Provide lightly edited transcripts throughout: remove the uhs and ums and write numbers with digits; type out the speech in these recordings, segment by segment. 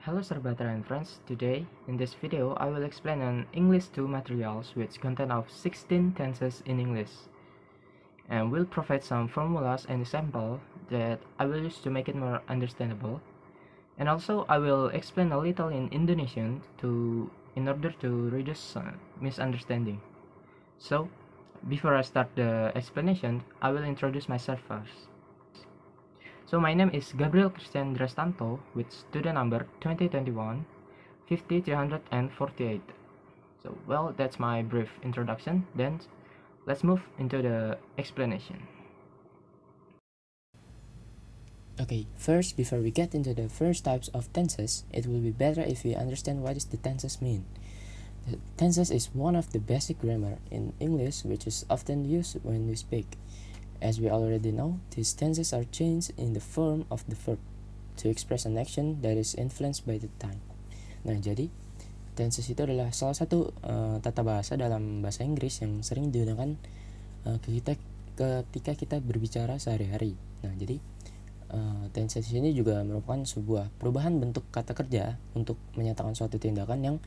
Hello Sarbatra and friends, today in this video I will explain an English 2 materials which contain of 16 tenses in English and will provide some formulas and example that I will use to make it more understandable, and also I will explain a little in Indonesian in order to reduce misunderstanding. So before I start the explanation, I will introduce myself first. So my name is Gabriel Indrastanto with student number 2021 50348. So well, that's my brief introduction. Then let's move into the explanation. Okay, first, before we get into the first types of tenses, it will be better if we understand what is the tenses mean. The tenses is one of the basic grammar in English which is often used when we speak. As we already know, these tenses are changed in the form of the verb to express an action that is influenced by the time. Nah, jadi tenses itu adalah salah satu tata bahasa dalam bahasa Inggris yang sering digunakan ketika kita berbicara sehari-hari. Nah, jadi tenses ini juga merupakan sebuah perubahan bentuk kata kerja untuk menyatakan suatu tindakan yang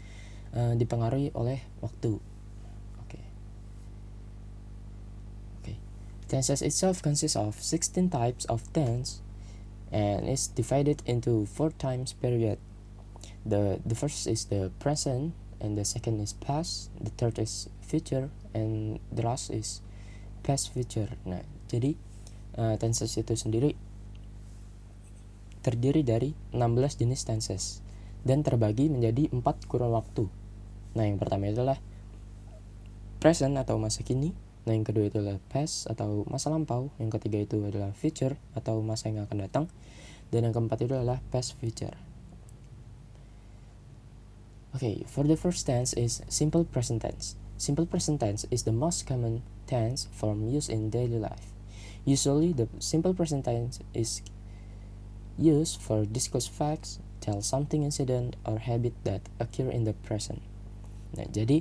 dipengaruhi oleh waktu. Tenses itself consists of 16 types of tense and is divided into 4 times period. The first is the present, and the second is past, the third is future, and the last is past future. Nah, jadi tenses itu sendiri terdiri dari 16 jenis tenses dan terbagi menjadi 4 kurun waktu. Nah, yang pertama adalah present atau masa kini. Nah, yang kedua itu adalah past atau masa lampau. Yang ketiga itu adalah future atau masa yang akan datang. Dan yang keempat itu adalah past future. Okay, for the first tense is simple present tense. Simple present tense is the most common tense form used in daily life. Usually, the simple present tense is used for discuss facts, tell something incident or habit that occur in the present. Nah, jadi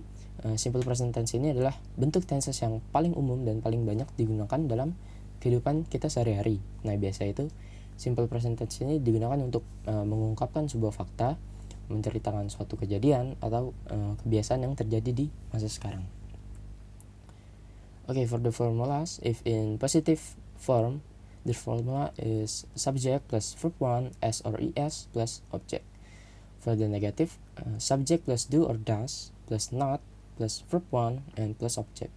simple present tense ini adalah bentuk tenses yang paling umum dan paling banyak digunakan dalam kehidupan kita sehari-hari. Nah, biasa itu simple present tense ini digunakan untuk mengungkapkan sebuah fakta, menceritakan suatu kejadian atau kebiasaan yang terjadi di masa sekarang. Okay, for the formulas, if in positive form, the formula is subject plus verb 1 s or es plus object. For the negative, subject plus do or does plus not plus verb 1 and plus object.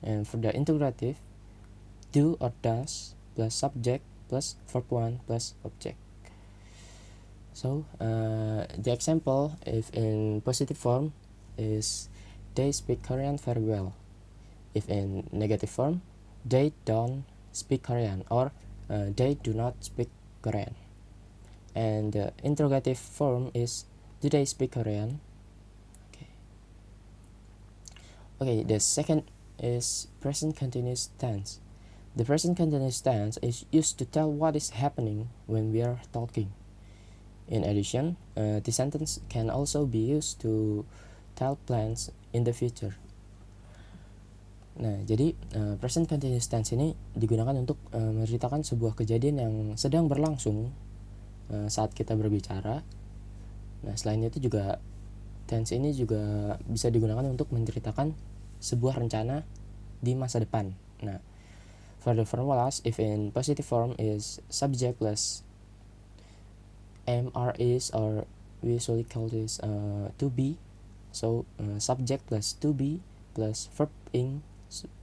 And for the interrogative, do or does plus subject plus verb 1 plus object. So the example if in positive form is they speak Korean very well. If in negative form, they don't speak Korean or they do not speak Korean. And the interrogative form is do they speak Korean? Okay, the second is present continuous tense. The present continuous tense is used to tell what is happening when we are talking. In addition, the sentence can also be used to tell plans in the future. Nah, jadi present continuous tense ini digunakan untuk menceritakan sebuah kejadian yang sedang berlangsung saat kita berbicara. Nah, selain itu juga tense ini juga bisa digunakan untuk menceritakan sebuah rencana di masa depan. Nah, for the formulas, if in positive form is subject plus am, are, is, or we usually call this to be. So subject plus to be plus verb ing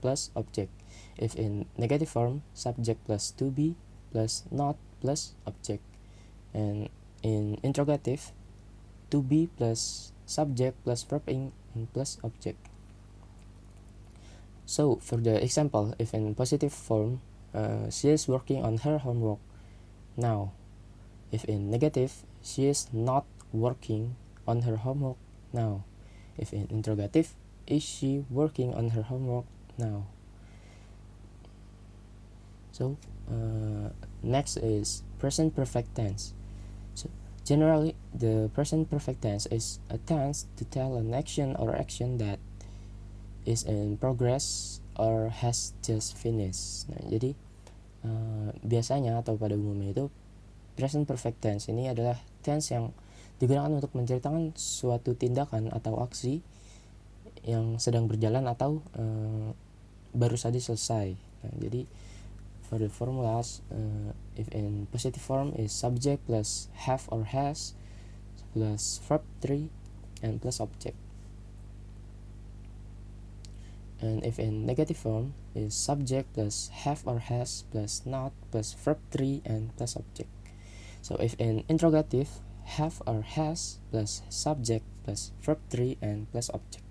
plus object. If in negative form, subject plus to be plus not plus object. And in interrogative, to be plus subject plus verb ing and plus object. So for the example, if in positive form, she is working on her homework now. If in negative, she is not working on her homework now. If in interrogative, is she working on her homework now? So next is present perfect tense. So generally, the present perfect tense is a tense to tell an action or action that is in progress or has just finished. Nah, jadi biasanya atau pada umumnya itu present perfect tense ini adalah tense yang digunakan untuk menceritakan suatu tindakan atau aksi yang sedang berjalan atau baru saja selesai. Nah, jadi for the formulas, if in positive form is subject plus have or has plus verb 3 and plus object. And if in negative form is subject plus have or has plus not plus verb 3 and plus object. So if in interrogative, have or has plus subject plus verb 3 and plus object.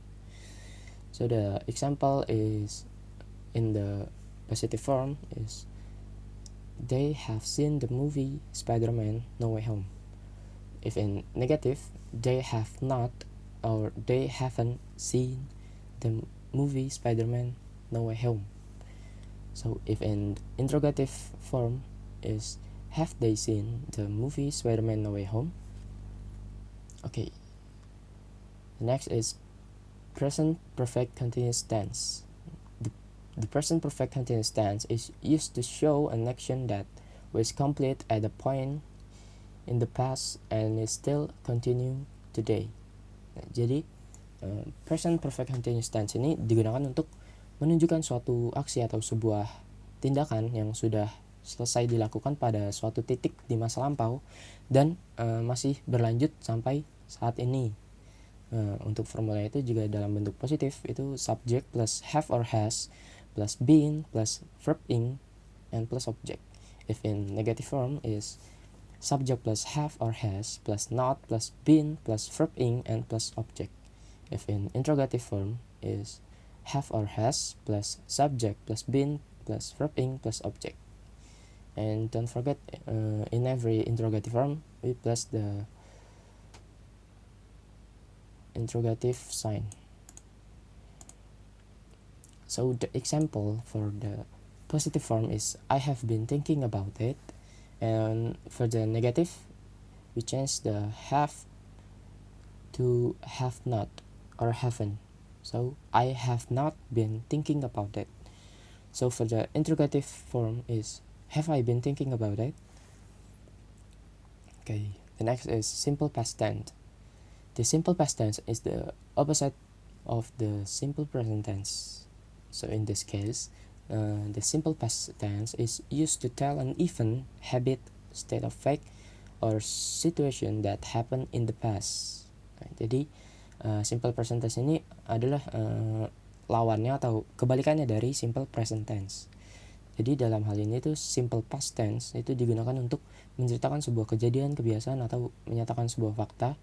So the example is in the positive form is they have seen the movie Spider-Man No Way Home. If in negative, they have not or they haven't seen the movie Spider-Man No Way Home. So if in interrogative form is have they seen the movie Spider-Man No Way Home? Okay. The next is present perfect continuous tense. The present perfect continuous tense is used to show an action that was complete at a point in the past and is still continuing today. Nah, jadi present perfect continuous tense ini digunakan untuk menunjukkan suatu aksi atau sebuah tindakan yang sudah selesai dilakukan pada suatu titik di masa lampau dan masih berlanjut sampai saat ini. Untuk formula itu juga dalam bentuk positif itu subject plus have or has plus been plus verb ing and plus object. If in negative form is subject plus have or has plus not plus been plus verb ing and plus object. If in interrogative form is have or has plus subject plus been plus verb ing plus object. And don't forget, in every interrogative form we plus the interrogative sign. So the example for the positive form is I have been thinking about it, and for the negative we change the have to have not or haven't. So I have not been thinking about it. So for the interrogative form is have I been thinking about it? Okay, the next is simple past tense. The simple past tense is the opposite of the simple present tense. So in this case, the simple past tense is used to tell an event, habit, state of fact, or situation that happened in the past. Nah, jadi simple present tense ini adalah lawannya atau kebalikannya dari simple present tense. Jadi dalam hal ini tuh simple past tense itu digunakan untuk menceritakan sebuah kejadian, kebiasaan, atau menyatakan sebuah fakta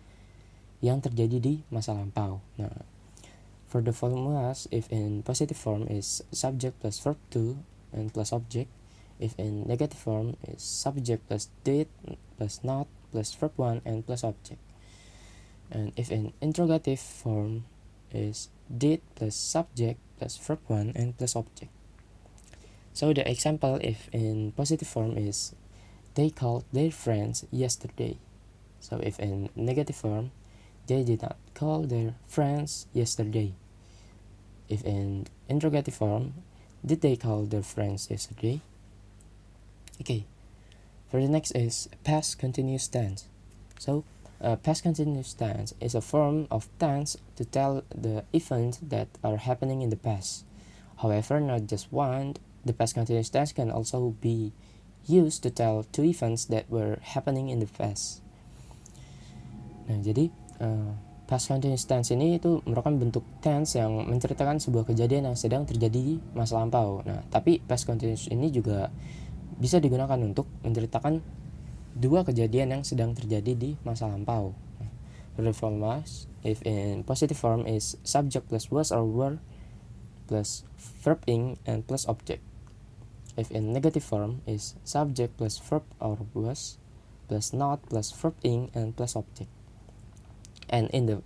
yang terjadi di masa lampau. Nah, for the formulas, if in positive form is subject plus verb 2 and plus object. If in negative form is subject plus did plus not plus verb 1 and plus object. And if in interrogative form is did plus subject plus verb 1 and plus object. So the example if in positive form is they called their friends yesterday. So if in negative form, they did not call their friends yesterday. If in interrogative form, did they call their friends yesterday? Okay. For the next is past continuous tense. So past continuous tense is a form of tense to tell the events that are happening in the past. However, not just one. The past continuous tense can also be used to tell two events that were happening in the past. Nah, jadi past continuous tense ini itu merupakan bentuk tense yang menceritakan sebuah kejadian yang sedang terjadi di masa lampau. Nah, tapi past continuous ini juga bisa digunakan untuk menceritakan dua kejadian yang sedang terjadi di masa lampau. For the formulas, if in positive form is subject plus was or were plus verb ing and plus object. If in negative form is subject plus verb or was plus not plus verb ing and plus object. And in the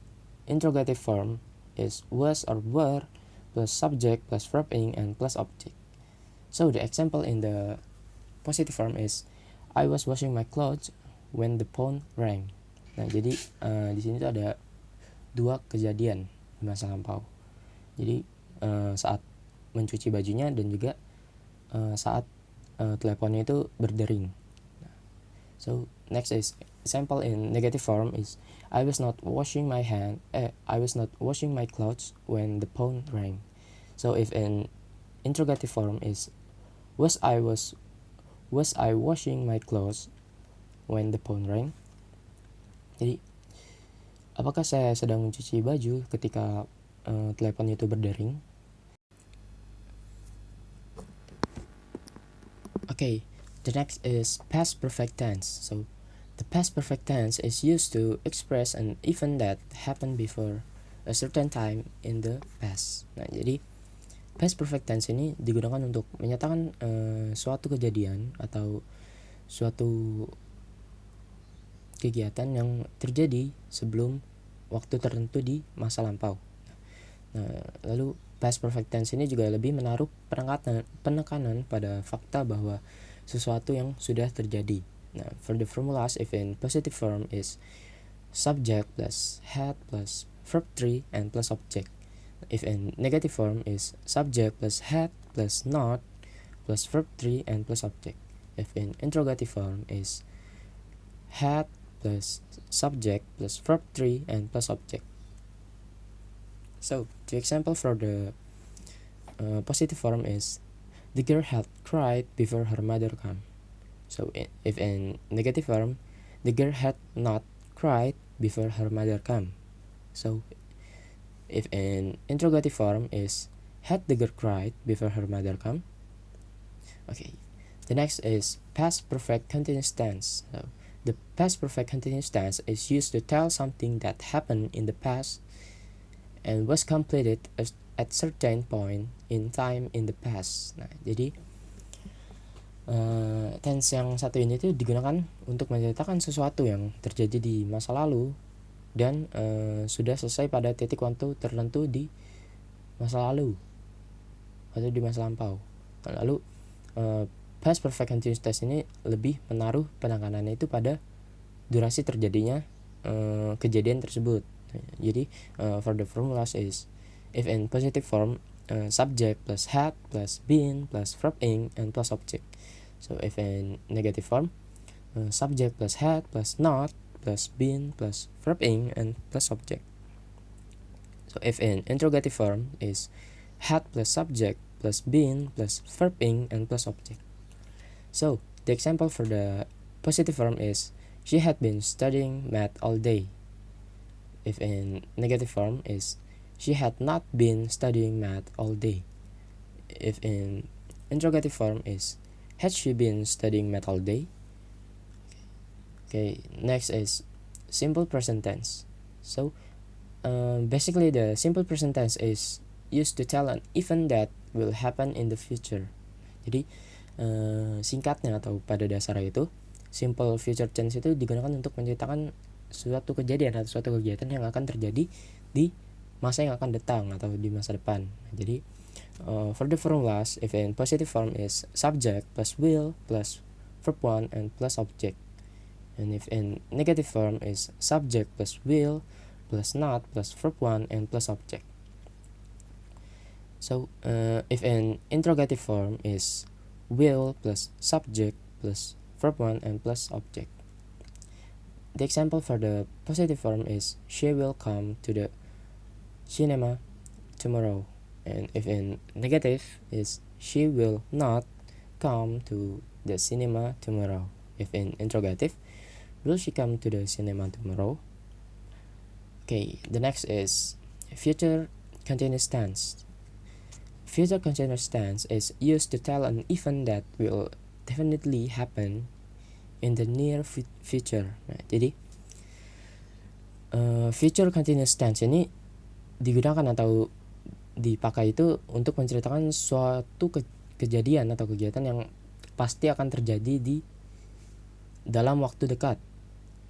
interrogative form is was or were plus subject plus verb ing and plus object. So the example in the positive form is I was washing my clothes when the phone rang. Nah, jadi di sini tuh ada dua kejadian di masa lampau. Jadi saat mencuci bajunya dan juga saat teleponnya itu berdering. So next is example in negative form is I was not washing my clothes when the phone rang. So if in interrogative form is was I washing my clothes when the phone rang. Jadi apakah saya sedang mencuci baju ketika telepon itu berdering? Okay, the next is past perfect tense. So the past perfect tense is used to express an event that happened before a certain time in the past. Nah, jadi past perfect tense ini digunakan untuk menyatakan suatu kejadian atau suatu kegiatan yang terjadi sebelum waktu tertentu di masa lampau. Nah, lalu past perfect tense ini juga lebih menaruh penekanan pada fakta bahwa sesuatu yang sudah terjadi. Nah, for the formulas, if in positive form is subject plus had plus verb 3 and plus object. If in negative form is subject plus had plus not plus verb 3 and plus object. If in interrogative form is had plus subject plus verb 3 and plus object. So the example for the positive form is the girl had cried before her mother came. So if in negative form, the girl had not cried before her mother came. So if in interrogative form is had the girl cried before her mother came. Okay, the next is past perfect continuous tense. So the past perfect continuous tense is used to tell something that happened in the past and was completed at certain point in time in the past. Nah, jadi tense yang satu ini tuh digunakan untuk menceritakan sesuatu yang terjadi di masa lalu dan sudah selesai pada titik waktu tertentu di masa lalu atau di masa lampau. Nah, lalu past perfect continuous tense ini lebih menaruh penekanannya itu pada durasi terjadinya kejadian tersebut. Jadi for the formulas is if in positive form subject plus had plus been plus verb ing and plus object. So if in negative form subject plus had plus not plus been plus verb ing and plus object. So if in interrogative form is had plus subject plus been plus verb ing and plus object. So the example for the positive form is she had been studying math all day. If in negative form is she had not been studying math all day. If in interrogative form is had she been studying math all day. Okay, next is simple present tense. So basically the simple present tense is used to tell an event that will happen in the future. Jadi singkatnya atau pada dasarnya itu simple future tense itu digunakan untuk menceritakan suatu kejadian atau suatu kegiatan yang akan terjadi di masa yang akan datang atau di masa depan. Jadi for the formulas, if in positive form is subject plus will plus verb 1 and plus object. And if in negative form is subject plus will plus not plus verb 1 and plus object. So if in interrogative form is will plus subject plus verb 1 and plus object. The example for the positive form is she will come to the cinema tomorrow. And if in negative is she will not come to the cinema tomorrow. If in interrogative, will she come to the cinema tomorrow? Okay, the next is future continuous tense. Future continuous tense is used to tell an event that will definitely happen in the near future. Nah, jadi future continuous tense ini digunakan atau dipakai itu untuk menceritakan suatu kejadian atau kegiatan yang pasti akan terjadi di dalam waktu dekat.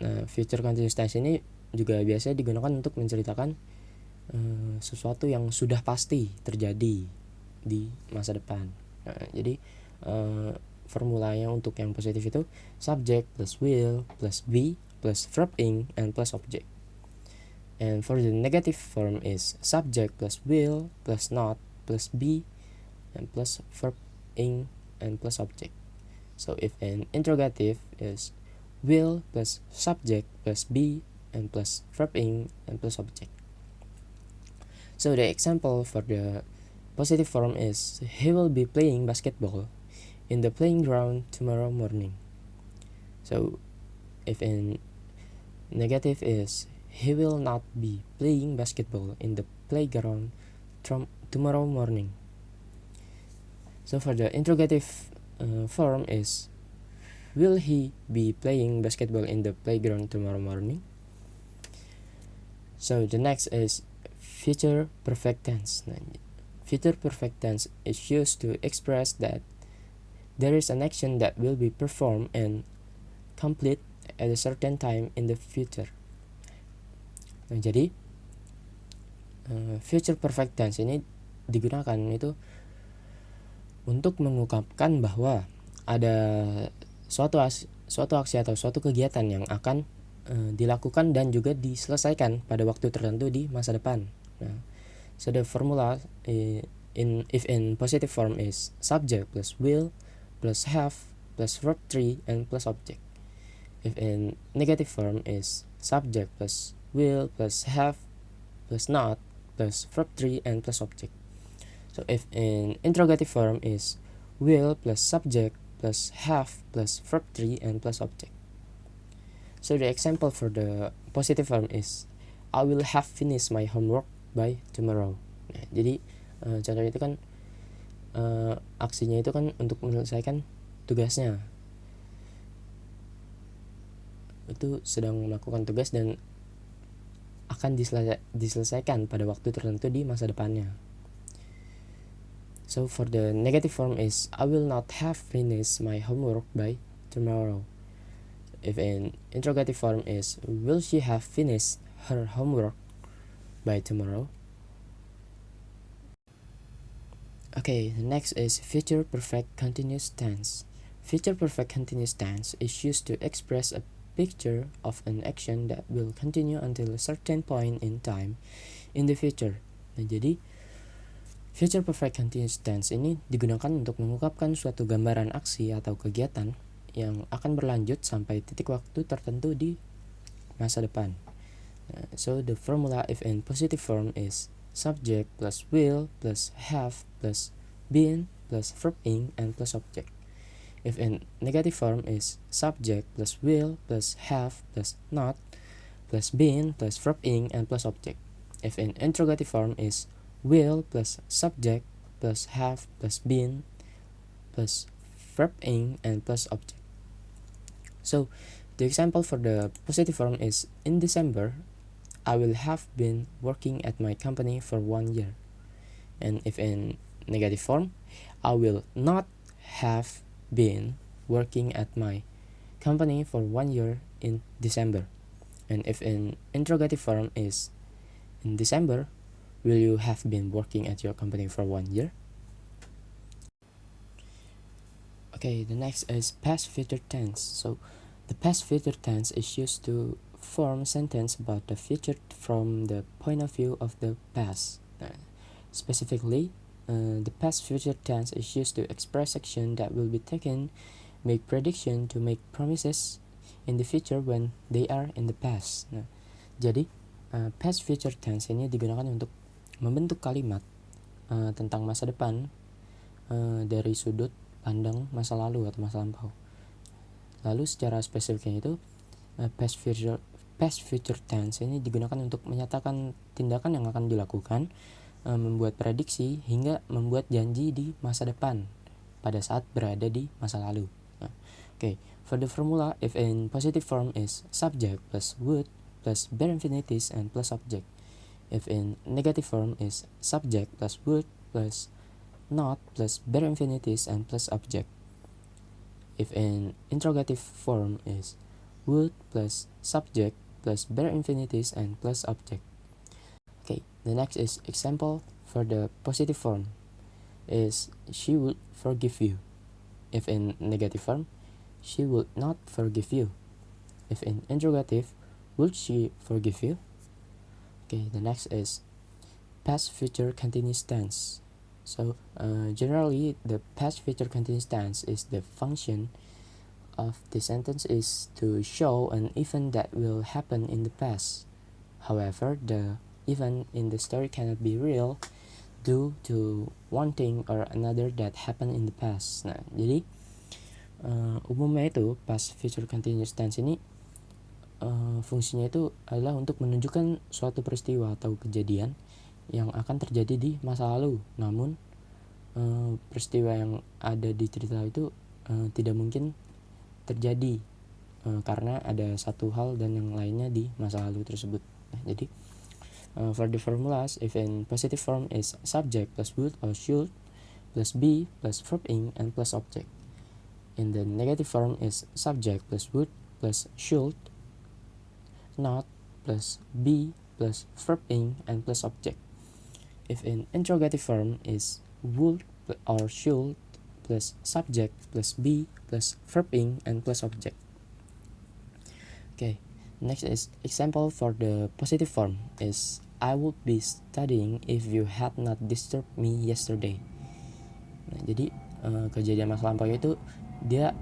Nah, future continuous tense ini juga biasanya digunakan untuk menceritakan sesuatu yang sudah pasti terjadi di masa depan. Nah, jadi formulanya untuk yang positif itu subject plus will plus be plus verb ing and plus object. And for the negative form is subject plus will plus not plus be and plus verb ing and plus object. So if an interrogative is will plus subject plus be and plus verb ing and plus object. So the example for the positive form is he will be playing basketball in the playing ground tomorrow morning. So if in negative is he will not be playing basketball in the playground tomorrow morning. So for the interrogative form is will he be playing basketball in the playground tomorrow morning? So the next is future perfect tense. Future perfect tense is used to express that there is an action that will be performed and complete at a certain time in the future. Nah, jadi future perfect tense ini digunakan itu untuk mengungkapkan bahwa ada suatu aksi atau suatu kegiatan yang akan dilakukan dan juga diselesaikan pada waktu tertentu di masa depan. Nah, so the formula if in positive form is subject plus will plus have plus verb 3 and plus object. If in negative form is subject plus will plus have plus not plus verb 3 and plus object. So if in interrogative form is will plus subject plus have plus verb 3 and plus object. So the example for the positive form is I will have finished my homework by tomorrow. Nah, jadi contohnya itu kan aksinya itu kan untuk menyelesaikan tugasnya. Itu sedang melakukan tugas dan akan diselesaikan pada waktu tertentu di masa depannya. So for the negative form is I will not have finished my homework by tomorrow. If in interrogative form is will she have finished her homework by tomorrow? Okay, the next is future perfect continuous tense. Future perfect continuous tense is used to express a picture of an action that will continue until a certain point in time in the future. Nah, jadi future perfect continuous tense ini digunakan untuk mengungkapkan suatu gambaran aksi atau kegiatan yang akan berlanjut sampai titik waktu tertentu di masa depan. So the formula if in positive form is subject plus will plus have plus been plus verb ing and plus object. If in negative form is subject plus will plus have plus not plus been plus verb ing and plus object. If in interrogative form is will plus subject plus have plus been plus verb ing and plus object. So the example for the positive form is in December I will have been working at my company for 1 year. And if in negative form I will not have been working at my company for 1 year in December. And if in interrogative form is in December will you have been working at your company for 1 year? Okay, the next is past future tense. So the past future tense is used to form a sentence about the future from the point of view of the past. Specifically, the past future tense is used to express action that will be taken, make prediction, to make promises in the future when they are in the past. Nah, jadi past future tense ini digunakan untuk membentuk kalimat tentang masa depan dari sudut pandang masa lalu atau masa lampau. Lalu secara spesifiknya itu past future tense ini digunakan untuk menyatakan tindakan yang akan dilakukan, membuat prediksi hingga membuat janji di masa depan pada saat berada di masa lalu. Okay, for the formula if in positive form is subject plus would plus bare infinities and plus object. If in negative form is subject plus would plus not plus bare infinities and plus object. If in interrogative form is would plus subject plus bare infinities and plus object. Okay, the next is example for the positive form is she would forgive you. If in negative form, she would not forgive you. If in interrogative, would she forgive you? Okay, the next is past future continuous tense. So generally the past future continuous tense is the function of the sentence is to show an event that will happen in the past. However, the event in the story cannot be real due to one thing or another that happened in the past. Nah, jadi umumnya itu past future continuous tense ini fungsinya itu adalah untuk menunjukkan suatu peristiwa atau kejadian yang akan terjadi di masa lalu. Namun peristiwa yang ada di cerita itu tidak mungkin terjadi karena ada satu hal dan yang lainnya di masa lalu tersebut. Nah, jadi for the formulas, if in positive form is subject plus would or should plus be plus verb ing and plus object. In the negative form is subject plus would plus should not plus be plus verb ing and plus object. If in interrogative form is would or should plus subject plus be plus verb ing and plus object. Okay, next is example for the positive form is I would be studying if you had not disturbed me yesterday. Nah, jadi kejadian masa lampau itu dia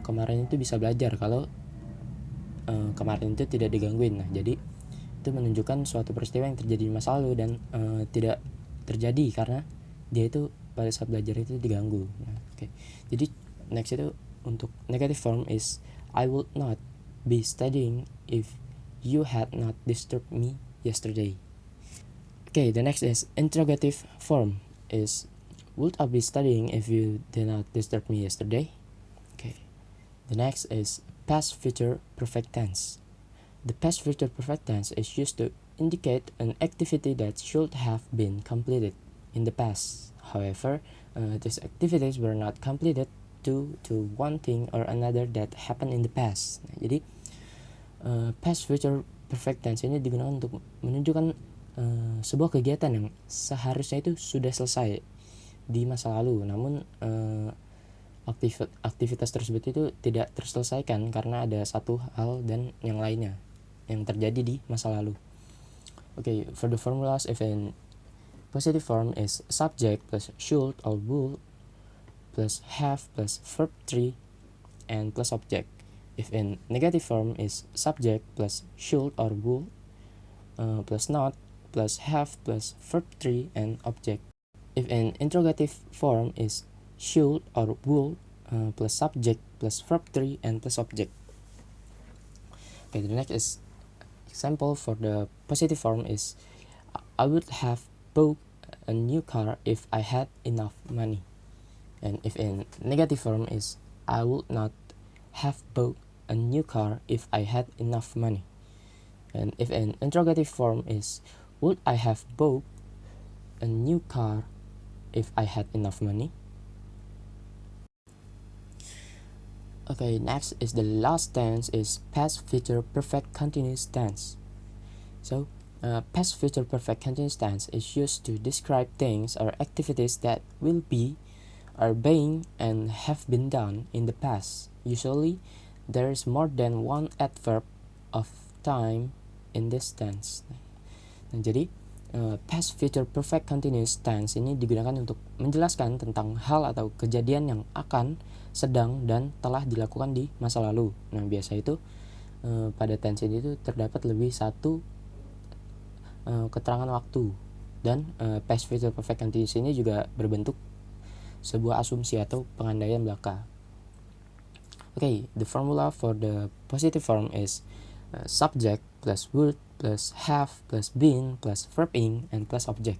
kemarin itu bisa belajar kalau kemarin itu tidak digangguin. Nah, jadi itu menunjukkan suatu peristiwa yang terjadi di masa lalu dan tidak terjadi karena dia itu pada saat belajar itu diganggu. Nah, okay. Jadi next itu untuk negative form is I would not be studying if you had not disturbed me yesterday. Okay, the next is interrogative form is would I be studying if you did not disturb me yesterday? Okay. The next is past future perfect tense. The past future perfect tense is used to indicate an activity that should have been completed in the past. However, these activities were not completed due to one thing or another that happened in the past. Nah, jadi past future perfect tense ini digunakan untuk menunjukkan sebuah kegiatan yang seharusnya itu sudah selesai di masa lalu, namun aktivitas tersebut itu tidak terselesaikan karena ada satu hal dan yang lainnya yang terjadi di masa lalu. Okay, for the formulas, if in positive form is subject plus should or would plus have plus verb 3 and plus object. If in negative form is subject plus should or would plus not plus have plus verb 3 and object. If in interrogative form is should or would plus subject plus verb 3 and plus object. Okay, the next is example for the positive form is I would have bought a new car if I had enough money. And if in negative form is I would not have bought a new car if I had enough money. And if in interrogative form is would I have bought a new car if I had enough money? Okay, next is the last tense is past future perfect continuous tense. So, past future perfect continuous tense is used to describe things or activities that will be, are being, and have been done in the past. Usually, there is more than one adverb of time in this tense. Nah, jadi past future perfect continuous tense ini digunakan untuk menjelaskan tentang hal atau kejadian yang akan, sedang, dan telah dilakukan di masa lalu. Nah, biasa itu pada tense ini itu terdapat lebih satu keterangan waktu, dan past future perfect continuous ini juga berbentuk sebuah asumsi atau pengandaian belaka. Okay, the formula for the positive form is subject plus would plus have plus been plus verb ing and plus object.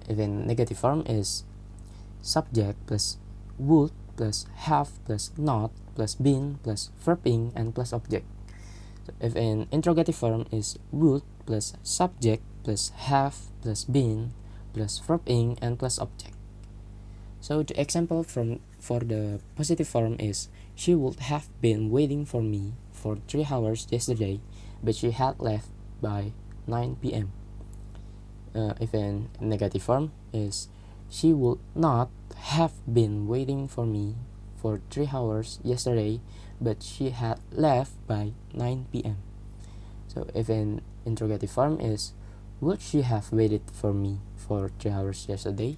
Even negative form is subject plus would plus have plus not plus been plus verb ing and plus object. So if in interrogative form is would plus subject plus have plus been plus verb ing and plus object. So the example for the positive form is she would have been waiting for me for 3 hours yesterday, but she had left by 9 p.m. If in negative form is she would not have been waiting for me for 3 hours yesterday, but she had left by 9 p.m. So if in interrogative form is would she have waited for me for 3 hours yesterday?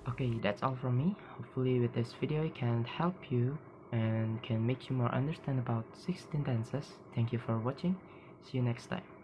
Okay, that's all from me. Hopefully with this video it can help you and can make you more understand about 16 tenses. Thank you for watching. See you next time.